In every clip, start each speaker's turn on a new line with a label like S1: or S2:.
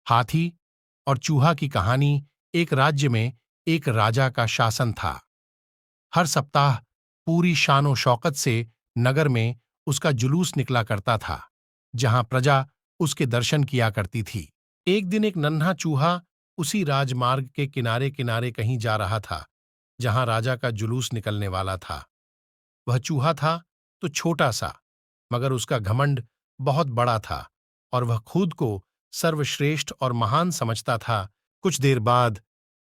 S1: हाथी और चूहा की कहानी। एक राज्य में एक राजा का शासन था। हर सप्ताह पूरी शानो शौकत से नगर में उसका जुलूस निकला करता था, जहां प्रजा उसके दर्शन किया करती थी। एक दिन एक नन्हा चूहा उसी राजमार्ग के किनारे किनारे कहीं जा रहा था, जहां राजा का जुलूस निकलने वाला था। वह चूहा था तो छोटा सा, मगर उसका घमंड बहुत बड़ा था और वह खुद को सर्वश्रेष्ठ और महान समझता था। कुछ देर बाद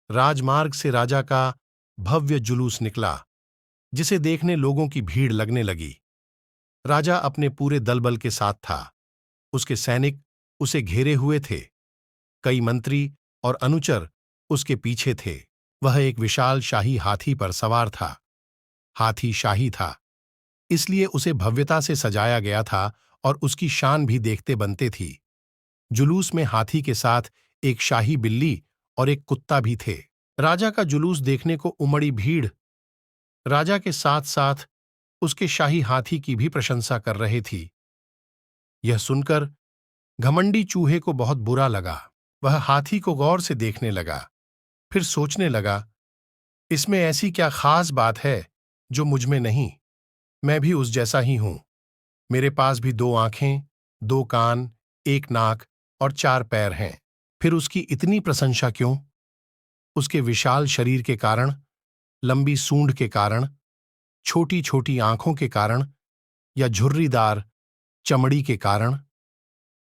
S1: राजमार्ग से राजा का भव्य जुलूस निकला, जिसे देखने लोगों की भीड़ लगने लगी। राजा अपने पूरे दलबल के साथ था। उसके सैनिक उसे घेरे हुए थे। कई मंत्री और अनुचर उसके पीछे थे। वह एक विशाल शाही हाथी पर सवार था। हाथी शाही था, इसलिए उसे भव्यता से सजाया गया था और उसकी शान भी देखते बनते थी। जुलूस में हाथी के साथ एक शाही बिल्ली और एक कुत्ता भी थे। राजा का जुलूस देखने को उमड़ी भीड़ राजा के साथ साथ उसके शाही हाथी की भी प्रशंसा कर रहे थी। यह सुनकर घमंडी चूहे को बहुत बुरा लगा। वह हाथी को गौर से देखने लगा, फिर सोचने लगा, इसमें ऐसी क्या खास बात है जो मुझ में नहीं। मैं भी उस जैसा ही हूं। मेरे पास भी 2 आंखें, 2 कान, 1 नाक और 4 पैर हैं। फिर उसकी इतनी प्रशंसा क्यों? उसके विशाल शरीर के कारण, लंबी सूंड के कारण, छोटी छोटी आंखों के कारण या झुर्रीदार चमड़ी के कारण?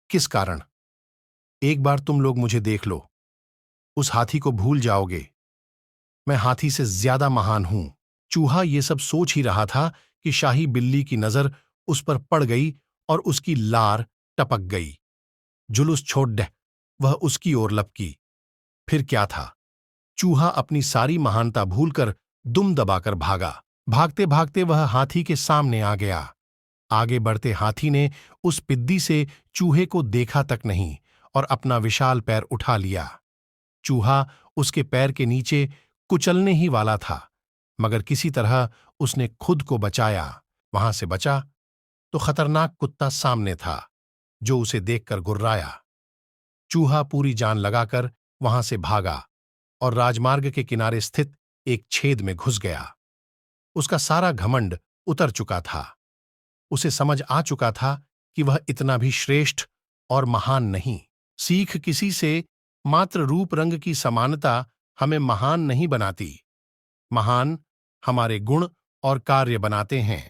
S1: किस कारण? एक बार तुम लोग मुझे देख लो, उस हाथी को भूल जाओगे। मैं हाथी से ज्यादा महान हूं। चूहा ये सब सोच ही रहा था कि शाही बिल्ली की नजर उस पर पड़ गई और उसकी लार टपक गई। जुलूस छोड़ दे, वह उसकी ओर लपकी। फिर क्या था? चूहा अपनी सारी महानता भूलकर दुम दबाकर भागा। भागते भागते वह हाथी के सामने आ गया। आगे बढ़ते हाथी ने उस पिद्दी से चूहे को देखा तक नहीं और अपना विशाल पैर उठा लिया। चूहा उसके पैर के नीचे कुचलने ही वाला था, मगर किसी तरह उसने खुद को बचाया। वहां से बचा तो खतरनाक कुत्ता सामने था, जो उसे देखकर गुर्राया। चूहा पूरी जान लगाकर वहां से भागा और राजमार्ग के किनारे स्थित एक छेद में घुस गया। उसका सारा घमंड उतर चुका था। उसे समझ आ चुका था कि वह इतना भी श्रेष्ठ और महान नहीं। सीख किसी से मात्र रूप रंग की समानता हमें महान नहीं बनाती। महान हमारे गुण और कार्य बनाते हैं।